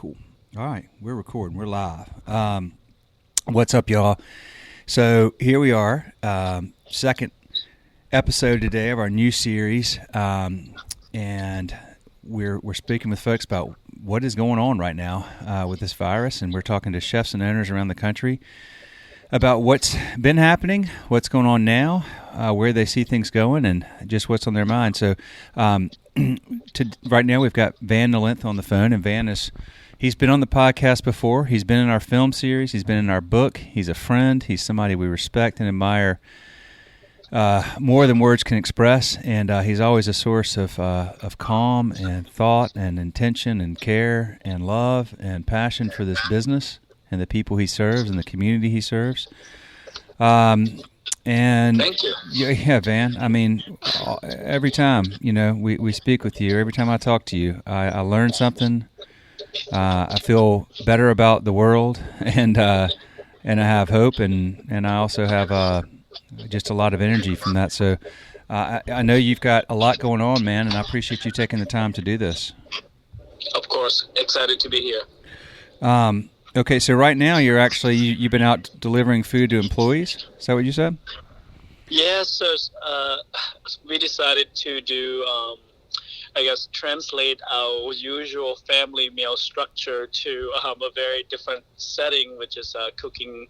Cool. All right, we're recording. We're live. What's up, y'all? So here we are, second episode today of our new series, and we're speaking with folks about what is going on right now with this virus, and we're talking to chefs and owners around the country about what's been happening, what's going on now, where they see things going, and just what's on their mind. So right now we've got Van Nolintha on the phone, and he's been on the podcast before. He's been in our film series. He's been in our book. He's a friend. He's somebody we respect and admire more than words can express, and he's always a source of calm and thought and intention and care and love and passion for this business and the people he serves and the community he serves. And thank you. Yeah, Van. I mean, every time we speak with you, every time I talk to you, I learn something. I feel better about the world, and I have hope, and I also have just a lot of energy from that. So I know you've got a lot going on, man, and I appreciate you taking the time to do this. Of course, excited to be here. Okay, so right now you've been out delivering food to employees. Is that what you said? Yeah, so we decided to do, translate our usual family meal structure to a very different setting, which is cooking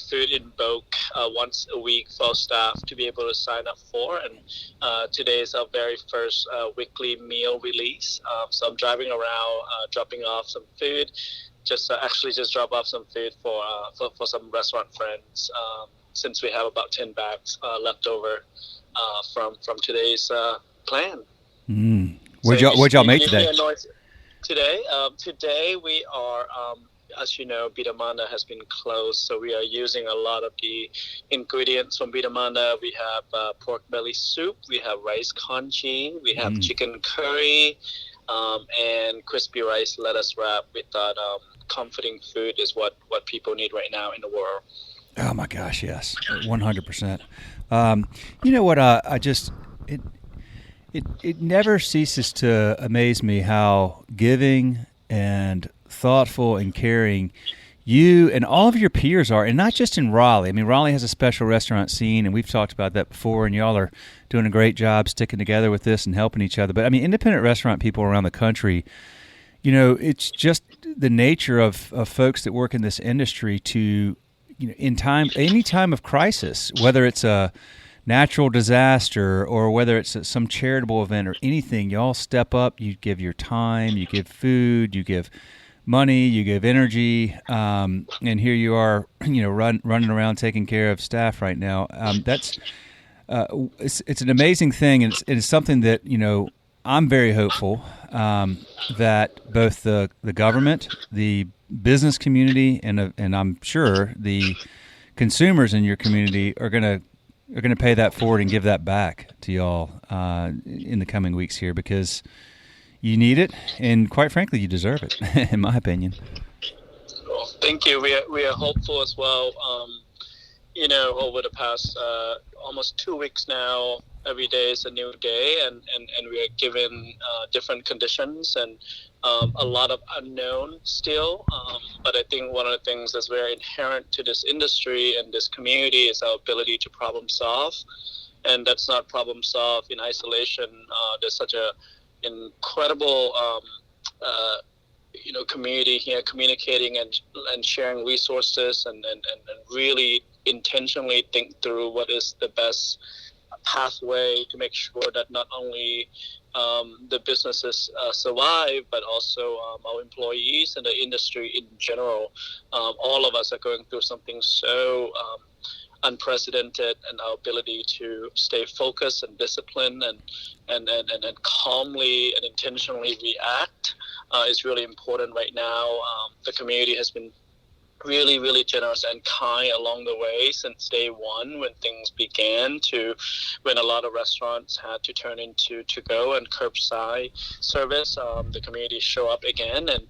food in bulk once a week for staff to be able to sign up for. And today is our very first weekly meal release. So I'm driving around, dropping off some food. Just drop off some food for some restaurant friends, since we have about 10 bags left over from today's plan. What'd y'all make today? Today we are, as you know, Bida Manda has been closed, so we are using a lot of the ingredients from Bida Manda. We have pork belly soup, we have rice congee, we have chicken curry, and crispy rice lettuce wrap. We thought comforting food is what people need right now in the world. Oh my gosh, yes, 100%. You know what? It never ceases to amaze me how giving and thoughtful and caring you and all of your peers are, and not just in Raleigh. I mean, Raleigh has a special restaurant scene, and we've talked about that before, and y'all are doing a great job sticking together with this and helping each other. But, I mean, independent restaurant people around the country, it's just the nature of folks that work in this industry to, any time of crisis, whether it's a natural disaster or whether it's some charitable event or anything, y'all step up, you give your time, you give food, you give money, you give energy, and here you are, running around taking care of staff right now. That's it's an amazing thing, and it's something that I'm very hopeful that both the government, the business community, and I'm sure the consumers in your community are going to pay that forward and give that back to y'all in the coming weeks here, because you need it, and quite frankly, you deserve it, in my opinion. Well, thank you. We are hopeful as well. Over the past almost 2 weeks now, every day is a new day, and we are given different conditions and a lot of unknown still. But I think one of the things that's very inherent to this industry and this community is our ability to problem solve. And that's not problem solve in isolation. There's such a incredible community here, communicating and sharing resources and really intentionally think through what is the best pathway to make sure that not only the businesses survive, but also our employees and the industry in general. All of us are going through something so unprecedented, and our ability to stay focused and disciplined and calmly and intentionally react is really important right now. The community has been really, really generous and kind along the way since day one, when things began, to when a lot of restaurants had to turn into to-go and curbside service. The community show up again, and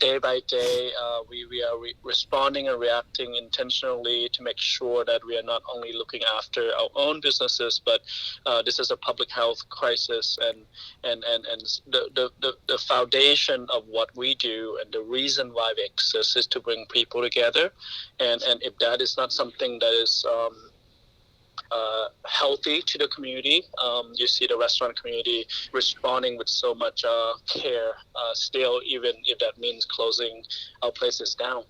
day by day, we are responding and reacting intentionally to make sure that we are not only looking after our own businesses, but this is a public health crisis, and the foundation of what we do and the reason why we exist is to bring people together, and if that is not something that is healthy to the community, you see the restaurant community responding with so much care still, even if that means closing our places down.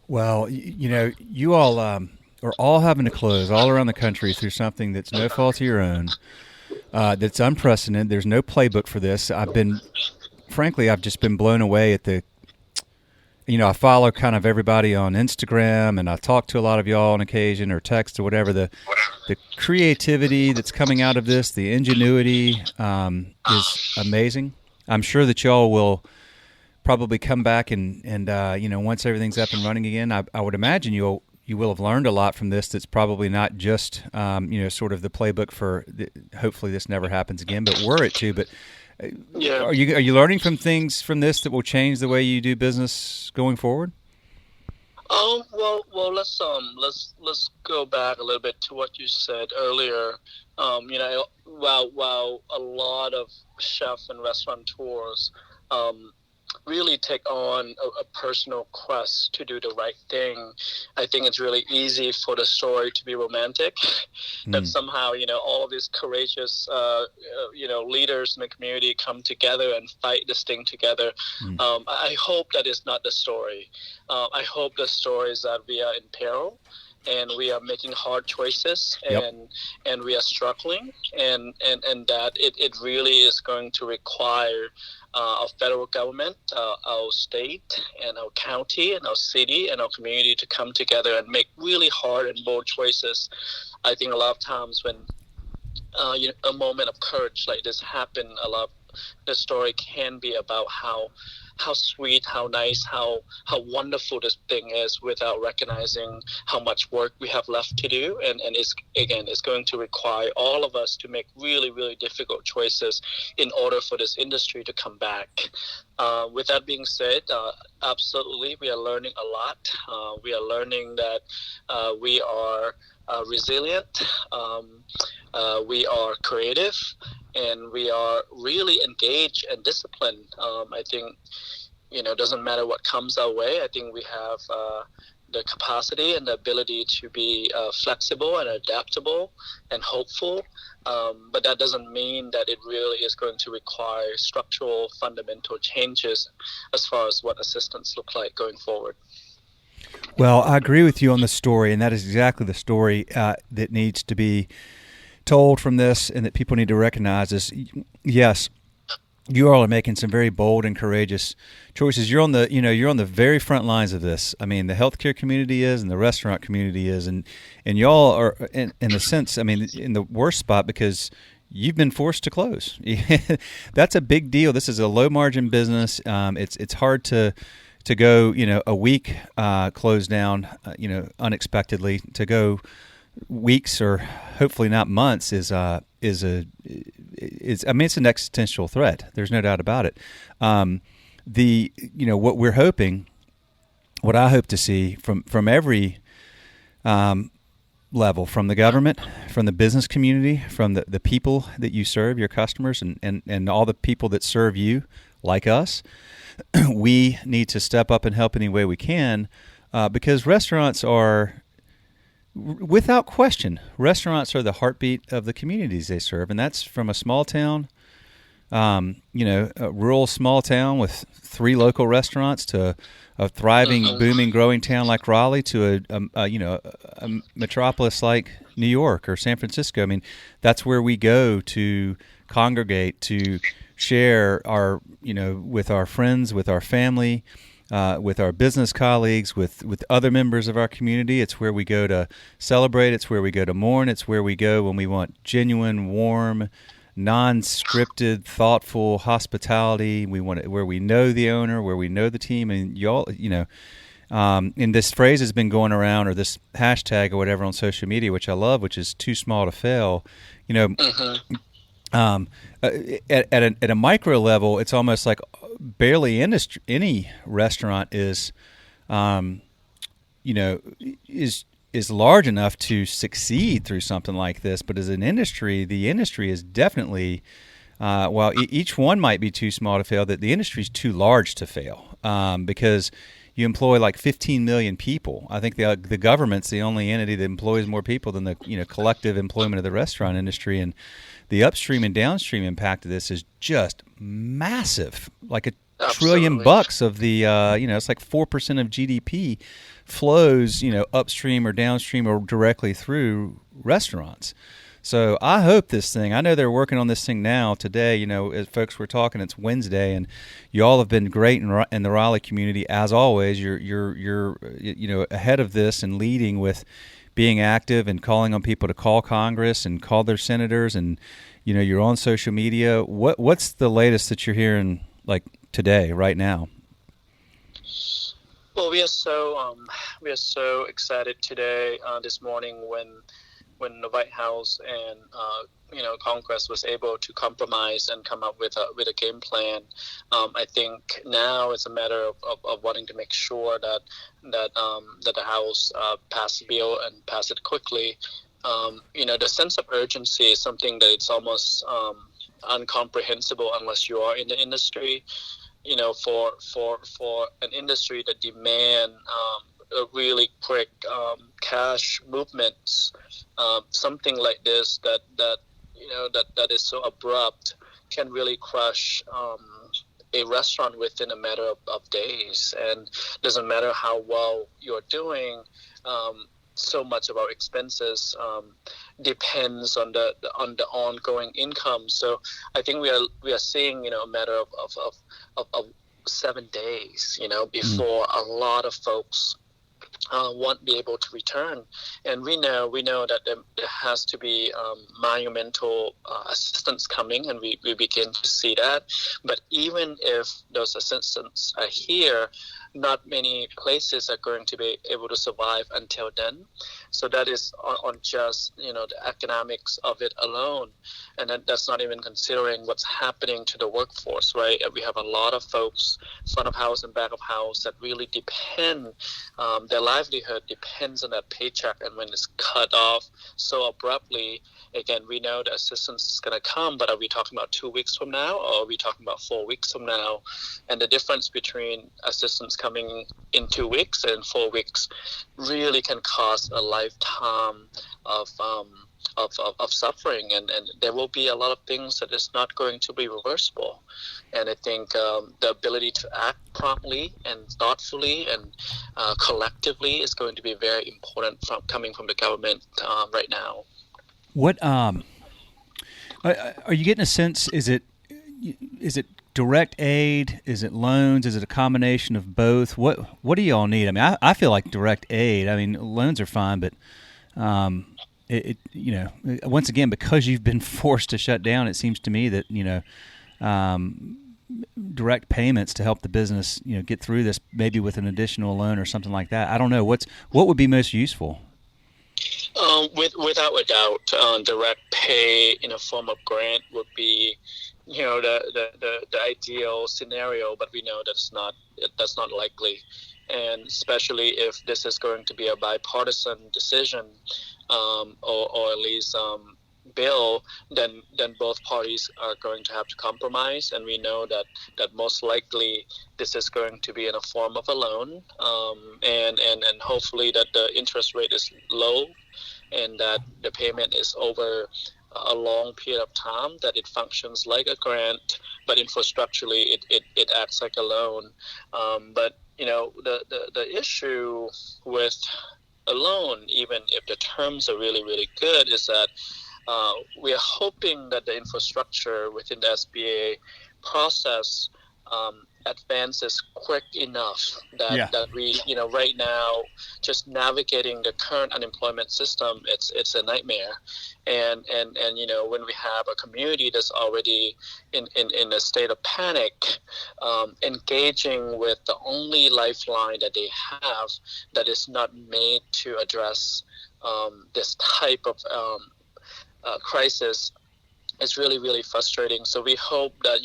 Well, you all are all having to close all around the country through something that's no fault of your own, that's unprecedented. There's no playbook for this. I've just been blown away at the, I follow kind of everybody on Instagram, and I talk to a lot of y'all on occasion, or text or whatever. The creativity that's coming out of this, the ingenuity, is amazing. I'm sure that y'all will probably come back and once everything's up and running again, I would imagine you will have learned a lot from this. That's probably not just sort of the playbook for hopefully this never happens again, but were it to. But Yeah. Are you learning from things from this that will change the way you do business going forward? Well, let's go back a little bit to what you said earlier. While a lot of chefs and restaurateurs really take on a personal quest to do the right thing, I think it's really easy for the story to be romantic. That somehow, all of these courageous, leaders in the community come together and fight this thing together. I hope that is not the story. I hope the story is that we are in peril, and we are making hard choices, and we are struggling, and that it really is going to require our federal government, our state, and our county, and our city, and our community to come together and make really hard and bold choices. I think a lot of times when a moment of courage like this happen, a lot of the story can be about how sweet, how nice, how wonderful this thing is, without recognizing how much work we have left to do. And it's going to require all of us to make really, really difficult choices in order for this industry to come back. With that being said, absolutely, we are learning a lot. We are learning that we are resilient, we are creative, and we are really engaged and disciplined. I think, it doesn't matter what comes our way. I think we have the capacity and the ability to be flexible and adaptable and hopeful. But that doesn't mean that it really is going to require structural, fundamental changes as far as what assistance look like going forward. Well, I agree with you on the story, and that is exactly the story that needs to be told from this, and that people need to recognize is, yes, you all are making some very bold and courageous choices. You're on the very front lines of this. I mean, the healthcare community is, and the restaurant community is, and y'all are in a sense, in the worst spot because you've been forced to close. That's a big deal. This is a low margin business. It's hard to go, a week closed down, unexpectedly. To go weeks or hopefully not months is it's an existential threat. There's no doubt about it. What we're hoping, what I hope to see from every level, from the government, from the business community, from the people that you serve, your customers, and all the people that serve you, like us, we need to step up and help any way we can, because restaurants are, without question, restaurants are the heartbeat of the communities they serve, and that's from a small town, a rural small town with 3 local restaurants, to a thriving, booming, growing town like Raleigh, to a metropolis like New York or San Francisco. That's where we go to congregate, to share our, with our friends, with our family, with our business colleagues, with other members of our community. It's where we go to celebrate. It's where we go to mourn. It's where we go when we want genuine, warm, non-scripted, thoughtful hospitality. We want it where we know the owner, where we know the team, and y'all, and this phrase has been going around, or this hashtag or whatever on social media, which I love, which is too small to fail. um, at a micro level, it's almost like barely any restaurant is, um, you know, is large enough to succeed through something like this. But as an industry, the industry is definitely, while each one might be too small to fail, that the industry is too large to fail, because you employ like 15 million people. I think the government's the only entity that employs more people than the collective employment of the restaurant industry, and the upstream and downstream impact of this is just massive. Like $1 trillion of the it's like 4% of GDP flows upstream or downstream or directly through restaurants. So I hope this thing. I know they're working on this thing now today. As folks were talking, it's Wednesday, and you all have been great in the Raleigh community as always. You're ahead of this and leading with being active and calling on people to call Congress and call their senators, and you're on social media. What's the latest that you're hearing like today, right now? Well, we are so excited today, this morning when the White House and Congress was able to compromise and come up with a game plan. I think now it's a matter of wanting to make sure that the House pass the bill and pass it quickly. The sense of urgency is something that it's almost incomprehensible unless you are in the industry. For an industry that demand a really quick cash movements, something like this that is so abrupt can really crush a restaurant within a matter of days. And doesn't matter how well you're doing, so much of our expenses depends on the ongoing income. So I think we are seeing a matter of 7 days before a lot of folks won't be able to return. And we know that there has to be monumental assistance coming, and we begin to see that. But even if those assistance are here, not many places are going to be able to survive until then. So that is on just the economics of it alone, and that's not even considering what's happening to the workforce, right? We have a lot of folks, front of house and back of house, that really depend, their livelihood depends on that paycheck, and when it's cut off so abruptly, again, we know the assistance is going to come, but are we talking about 2 weeks from now, or are we talking about 4 weeks from now? And the difference between assistance coming in 2 weeks and 4 weeks really can cause a lifetime of suffering, and there will be a lot of things that is not going to be reversible. And I think the ability to act promptly and thoughtfully and collectively is going to be very important coming from the government right now. What are you getting a sense? Is it direct aid? Is it loans? Is it a combination of both? What do you all need? I mean, I feel like direct aid. I mean, loans are fine, but once again, because you've been forced to shut down, it seems to me that direct payments to help the business get through this, maybe with an additional loan or something like that. I don't know. What would be most useful? Without a doubt, direct pay in a form of grant would be, the ideal scenario. But we know that's not likely, and especially if this is going to be a bipartisan decision, or at least bill, then both parties are going to have to compromise, and we know that most likely this is going to be in a form of a loan, and hopefully that the interest rate is low, and that the payment is over a long period of time, that it functions like a grant, but infrastructurally it acts like a loan. But the issue with a loan, even if the terms are really, really good, is that we are hoping that the infrastructure within the SBA process advances quick enough that we, right now, just navigating the current unemployment system, it's a nightmare. And when we have a community that's already in a state of panic, engaging with the only lifeline that they have that is not made to address this type of crisis it's really, really frustrating. So we hope that,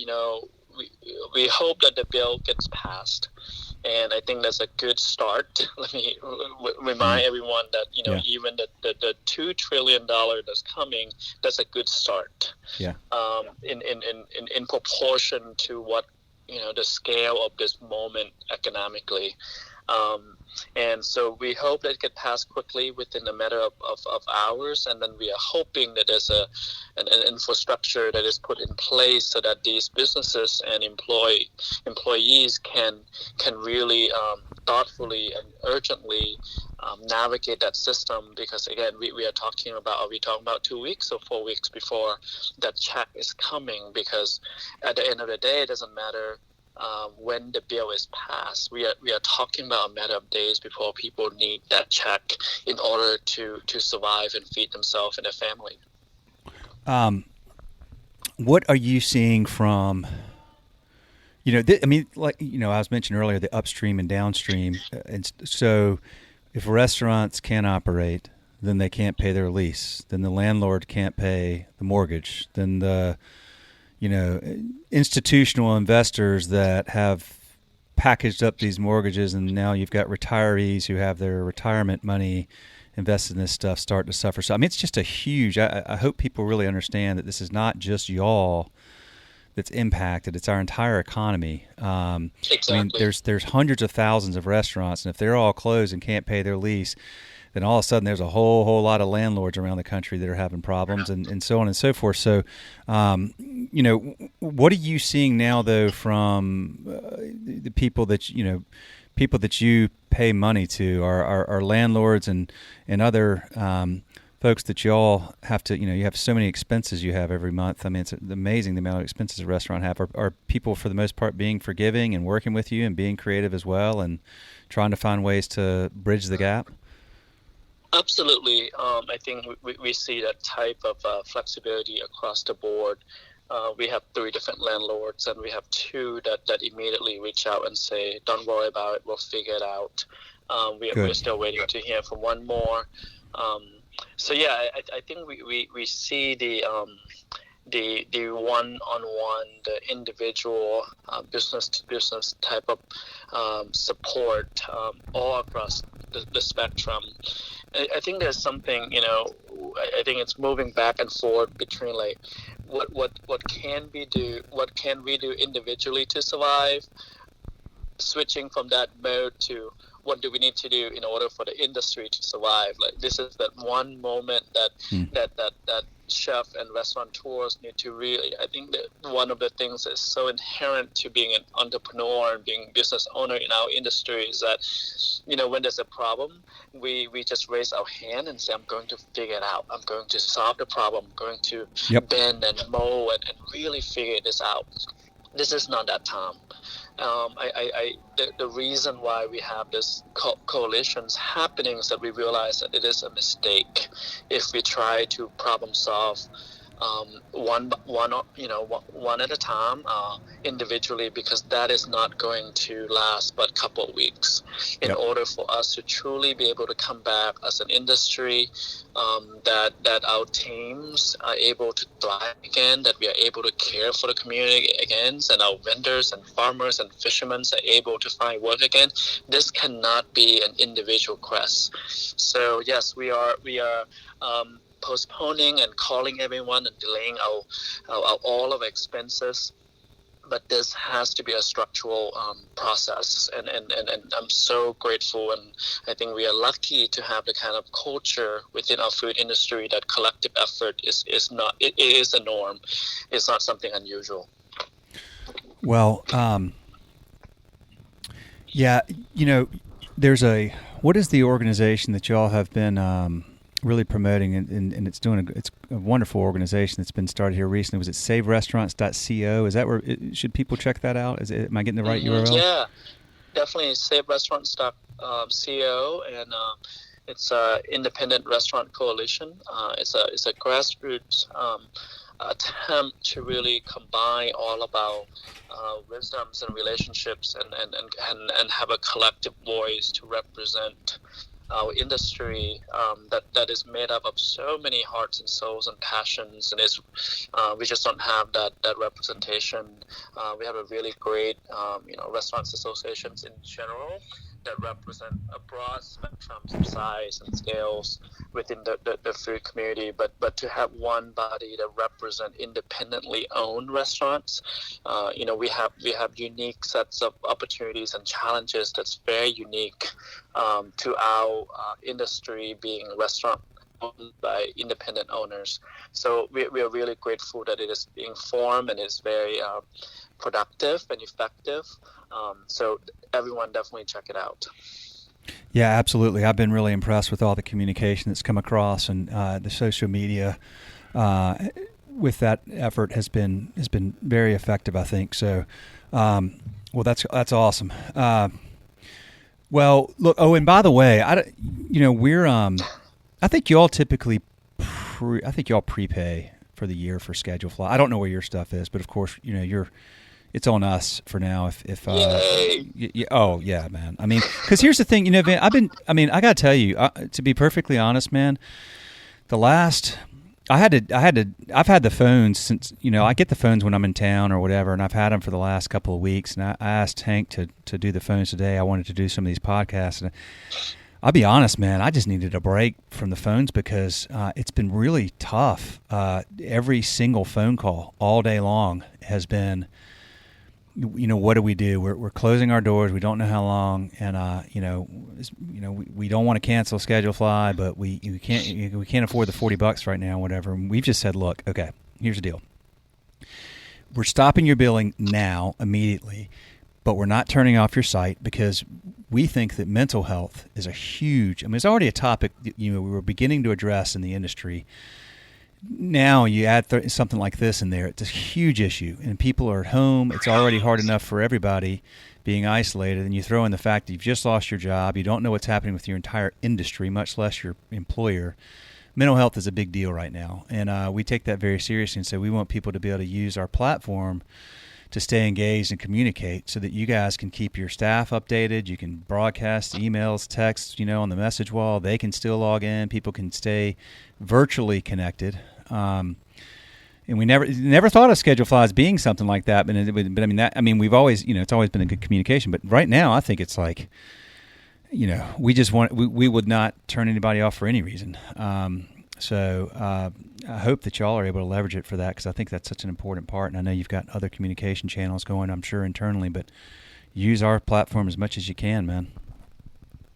we hope that the bill gets passed. And I think that's a good start. Let me remind everyone that, even the $2 trillion that's coming, that's a good start. Yeah. In proportion to what, the scale of this moment economically. And so we hope that it gets passed quickly within a matter of hours, and then we are hoping that there's an infrastructure that is put in place so that these businesses and employees can really thoughtfully and urgently navigate that system, because again we are talking about 2 weeks or 4 weeks before that check is coming, because at the end of the day it doesn't matter when the bill is passed. We are talking about a matter of days before people need that check in order to survive and feed themselves and their family. What are you seeing from, I was mentioning earlier, the upstream and downstream. And so if restaurants can't operate, then they can't pay their lease. Then the landlord can't pay the mortgage. Then the institutional investors that have packaged up these mortgages, and now you've got retirees who have their retirement money invested in this stuff start to suffer. So, it's just a huge, I hope people really understand that this is not just y'all that's impacted. It's our entire economy. Exactly. There's hundreds of thousands of restaurants, and if they're all closed and can't pay their lease, then all of a sudden there's a whole lot of landlords around the country that are having problems, and so on and so forth. So, what are you seeing now, though, from the people that you pay money to, are landlords and other folks that y'all have to, you have so many expenses you have every month. It's amazing the amount of expenses a restaurant have. Are people, for the most part, being forgiving and working with you and being creative as well and trying to find ways to bridge the gap? Absolutely. I think we see that type of flexibility across the board. We have 3 different landlords, and we have 2 that immediately reach out and say, don't worry about it, we'll figure it out. We're still waiting to hear from one more. So yeah, I think we see the one-on-one, the individual business-to-business type of support all across the spectrum. I think there's something, I think it's moving back and forth between like what can we do individually to survive, switching from that mode to what do we need to do in order for the industry to survive. Like, this is that one moment that chef and restaurateurs need to really, I think that one of the things that's so inherent to being an entrepreneur and being a business owner in our industry is that, when there's a problem, we just raise our hand and say, I'm going to figure it out. I'm going to solve the problem. I'm going to bend and mold and really figure this out. This is not that time. The reason why we have this coalitions happening is that we realize that it is a mistake if we try to problem solve one at a time individually, because that is not going to last but a couple of weeks. In order for us to truly be able to come back as an industry, that our teams are able to thrive again, that we are able to care for the community again, and our vendors and farmers and fishermen are able to find work again, this cannot be an individual quest. So yes, we are postponing and calling everyone and delaying our all of expenses, but this has to be a structural process, and I'm so grateful, and I think we are lucky to have the kind of culture within our food industry that collective effort is a norm. It's not something unusual. Well, what is the organization that y'all have been really promoting, and it's a wonderful organization that's been started here recently? Was it saverestaurants.co? Is that where should people check that out? Am I getting the right URL? Yeah, definitely saverestaurants.co, and it's a independent restaurant coalition. It's a grassroots attempt to really combine all of our wisdoms and relationships and have a collective voice to represent our industry that is made up of so many hearts and souls and passions, and we just don't have that representation. We have a really great restaurants associations in general that represent a broad spectrum of size and scales within the food community, but to have one body that represent independently owned restaurants, we have unique sets of opportunities and challenges that's very unique to our industry, being restaurant owned by independent owners. So we are really grateful that it is being formed and is very productive and effective. So everyone definitely check it out. Yeah, absolutely. I've been really impressed with all the communication that's come across, and the social media with that effort has been very effective, I think. So, well, that's awesome. Well, look. Oh, and by the way, we're I think y'all typically prepay for the year for schedule fly. I don't know where your stuff is, but of course, it's on us for now. Oh yeah, man. I mean, because here's the thing, Van, I got to tell you, to be perfectly honest, man, I've had the phones since, I get the phones when I'm in town or whatever, and I've had them for the last couple of weeks. And I asked Hank to do the phones today. I wanted to do some of these podcasts, and I'll be honest, man, I just needed a break from the phones because it's been really tough. Every single phone call all day long has been, what do we do? We're closing our doors. We don't know how long, and we don't want to cancel schedule fly, but we can't afford the $40 right now, whatever. And we've just said, look, okay, here's the deal. We're stopping your billing now, immediately, but we're not turning off your site because we think that mental health is a huge. It's already a topic we were beginning to address in the industry. Now you add something like this in there, it's a huge issue, and people are at home. It's already hard enough for everybody being isolated, and you throw in the fact that you've just lost your job, you don't know what's happening with your entire industry, much less your employer. Mental health is a big deal right now, and we take that very seriously, and so we want people to be able to use our platform to stay engaged and communicate so that you guys can keep your staff updated. You can broadcast emails, texts, on the message wall. They can still log in. People can stay virtually connected. And we never thought of schedule flies being something like that. But we've always, it's always been a good communication. But right now, I think it's like, we would not turn anybody off for any reason. So I hope that y'all are able to leverage it for that, because I think that's such an important part. And I know you've got other communication channels going, I'm sure, internally, but use our platform as much as you can, man.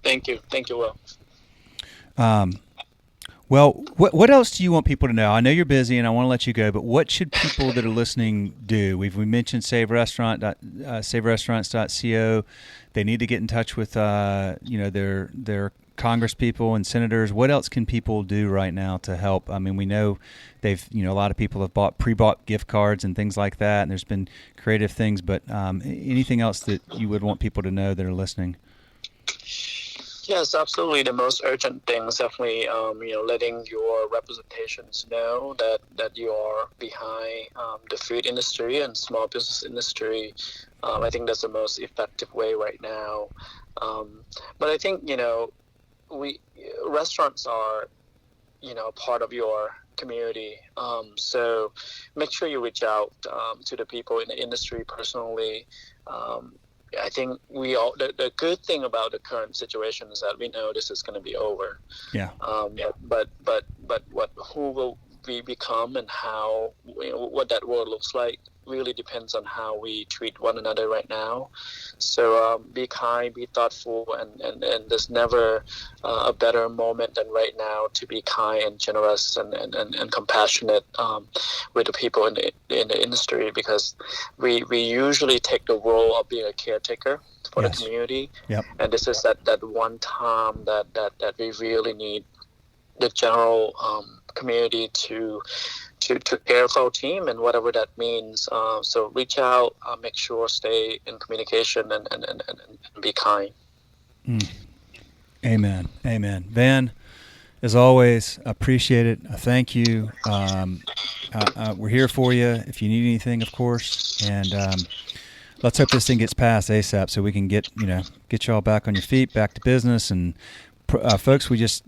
Thank you, Will. Well, what else do you want people to know? I know you're busy, and I want to let you go, but what should people that are listening do? We mentioned saverestaurants.co. They need to get in touch with their Congress people and senators. What else can people do right now to help? We know they've a lot of people have pre-bought gift cards and things like that, and there's been creative things. But anything else that you would want people to know that are listening? Yes, absolutely. The most urgent thing is definitely, letting your representations know that you are behind the food industry and small business industry. I think that's the most effective way right now. But I think, restaurants are, part of your community. So make sure you reach out to the people in the industry personally. I think the good thing about the current situation is that we know this is going to be over. Yeah. But who will we become and how, what that world looks like really depends on how we treat one another right now. So be kind, be thoughtful, and there's never a better moment than right now to be kind and generous and compassionate with the people in the industry, because we usually take the role of being a caretaker for the community. Yep. And this is that one time that we really need the general community to care for our team, and whatever that means. So reach out, make sure stay in communication and be kind. Amen. Van, as always, I appreciate it. I thank you. We're here for you if you need anything, of course. And let's hope this thing gets passed ASAP so we can get y'all back on your feet, back to business, and folks, we just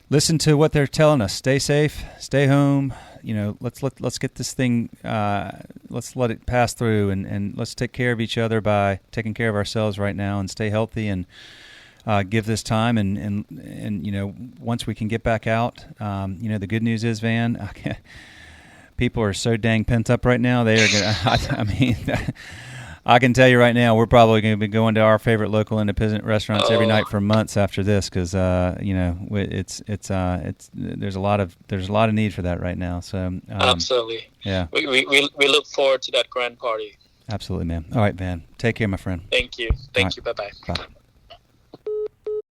listen to what they're telling us. Stay safe, stay home. Let's get this thing. Let's let it pass through, and let's take care of each other by taking care of ourselves right now, and stay healthy, and give this time. And once we can get back out, the good news is, Van, people are so dang pent up right now. They are gonna. I mean. I can tell you right now, we're probably going to be going to our favorite local independent restaurants every night for months after this, because there's a lot of need for that right now. So absolutely, yeah, we look forward to that grand party. Absolutely, man. All right, Van, take care, my friend. Thank you. Bye-bye. Bye.